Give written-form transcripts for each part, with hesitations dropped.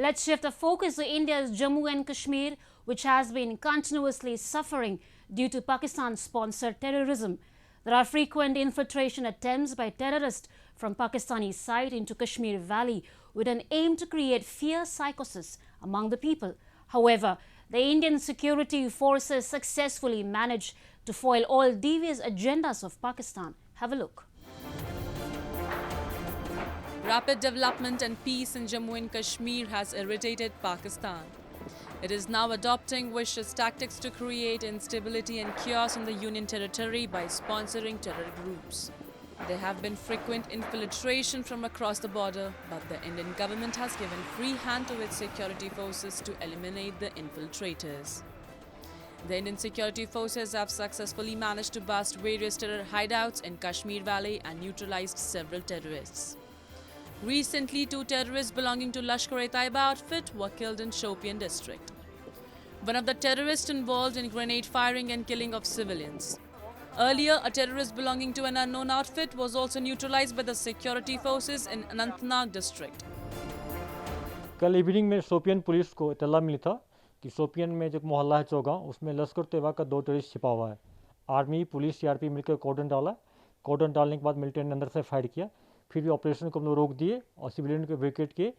Let's shift the focus to India's Jammu and Kashmir, which has been continuously suffering due to Pakistan-sponsored terrorism. There are frequent infiltration attempts by terrorists from Pakistani side into Kashmir Valley with an aim to create fear psychosis among the people. However, the Indian security forces successfully managed to foil all devious agendas of Pakistan. Have a look. Rapid development and peace in Jammu and Kashmir has irritated Pakistan. It is now adopting vicious tactics to create instability and chaos in the Union territory by sponsoring terror groups. There have been frequent infiltration from across the border, but the Indian government has given free hand to its security forces to eliminate the infiltrators. The Indian security forces have successfully managed to bust various terror hideouts in Kashmir Valley and neutralized several terrorists. Recently, 2 terrorists belonging to Lashkar-e-Taiba outfit were killed in Shopian district. One of the terrorists involved in grenade firing and killing of civilians. Earlier, a terrorist belonging to an unknown outfit was also neutralized by the security forces in Anantnag district. कल evening में Shopian police को इत्तला मिली था कि शोपियन में जो मोहल्ला है चौगांव उसमें लश्कर तैयबा का 2 टेररिस्ट छिपा हुआ है। आर्मी पुलिस सीआरपी मिलकर कॉर्डन डाला। कॉर्डन डालने के बाद मिलिट्री ने अंदर से फायर किया, फिर भी ऑपरेशन को हम लोग रोक दिए और सिविलियन को वेकेट किए।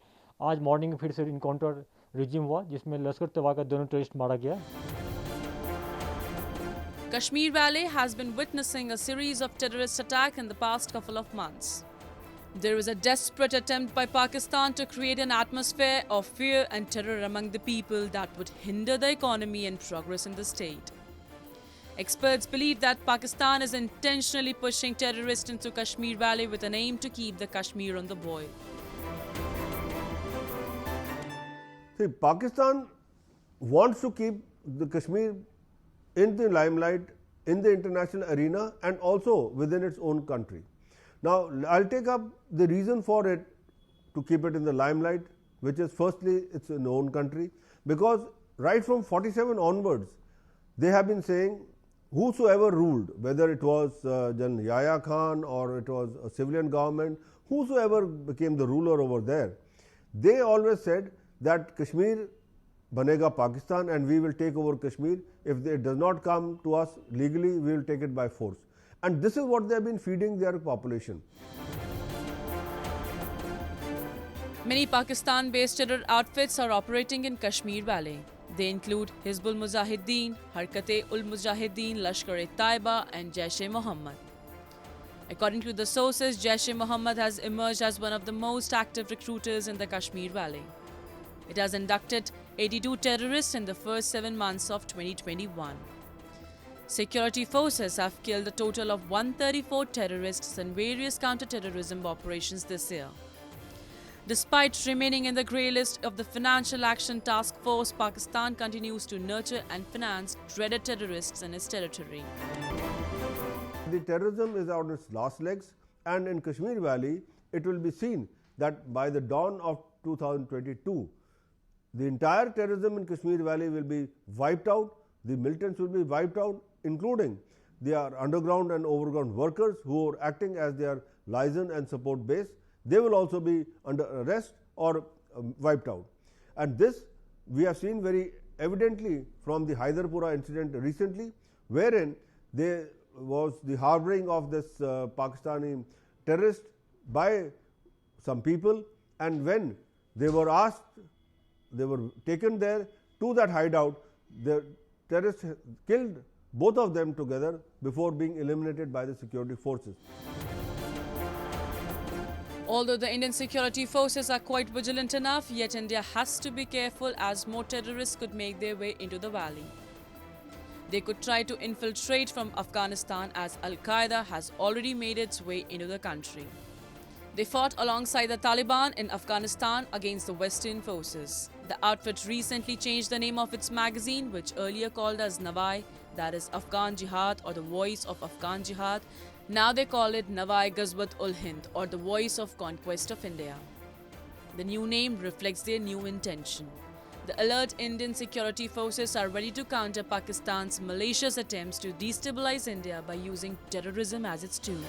आज मॉर्निंग फिर से इनकाउंटर रिज्यूम हुआ जिसमें लश्कर तैयबा का 2 टेररिस्ट मारा गया। Kashmir Valley has been witnessing a series of terrorist attacks in the past couple of months. There is a desperate attempt by Pakistan to create an atmosphere of fear and terror among the people that would hinder the economy and progress in the state. Experts believe that Pakistan is intentionally pushing terrorists into Kashmir Valley with an aim to keep the Kashmir on the boil. See, Pakistan wants to keep the Kashmir in the limelight, in the international arena and also within its own country. Now, I'll take up the reason for it to keep it in the limelight, which is firstly its own country, because right from 47 onwards, they have been saying whosoever ruled, whether it was General Yahya Khan or it was a civilian government, whosoever became the ruler over there, they always said that Kashmir banega Pakistan and we will take over Kashmir. If it does not come to us legally, we will take it by force. And this is what they have been feeding their population. Many Pakistan-based terror outfits are operating in Kashmir Valley. They include Hizbul Mujahideen, Harkat-e-ul-Mujahideen, Lashkar-e-Taiba and Jaish-e-Mohammed. According to the sources, Jaish-e-Mohammed has emerged as one of the most active recruiters in the Kashmir Valley. It has inducted 82 terrorists in the first 7 months of 2021. Security forces have killed a total of 134 terrorists in various counter-terrorism operations this year. Despite remaining in the grey list of the Financial Action Task Force, Pakistan continues to nurture and finance dreaded terrorists in its territory. The terrorism is on its last legs, and in Kashmir Valley, it will be seen that by the dawn of 2022, the entire terrorism in Kashmir Valley will be wiped out, the militants will be wiped out, including their underground and overground workers who are acting as their liaison and support base. They will also be under arrest or wiped out. And this we have seen very evidently from the Haidarpura incident recently, wherein there was the harboring of this Pakistani terrorist by some people, and when they were asked, they were taken there to that hideout, the terrorists killed both of them together before being eliminated by the security forces. Although the Indian security forces are quite vigilant enough, yet India has to be careful as more terrorists could make their way into the valley. They could try to infiltrate from Afghanistan as Al-Qaeda has already made its way into the country. They fought alongside the Taliban in Afghanistan against the Western forces. The outfit recently changed the name of its magazine, which earlier called as Nawai, that is Afghan Jihad or the Voice of Afghan Jihad. Now they call it Nawai Ghazwat-ul-Hind or the Voice of Conquest of India. The new name reflects their new intention. The alert Indian security forces are ready to counter Pakistan's malicious attempts to destabilize India by using terrorism as its tool.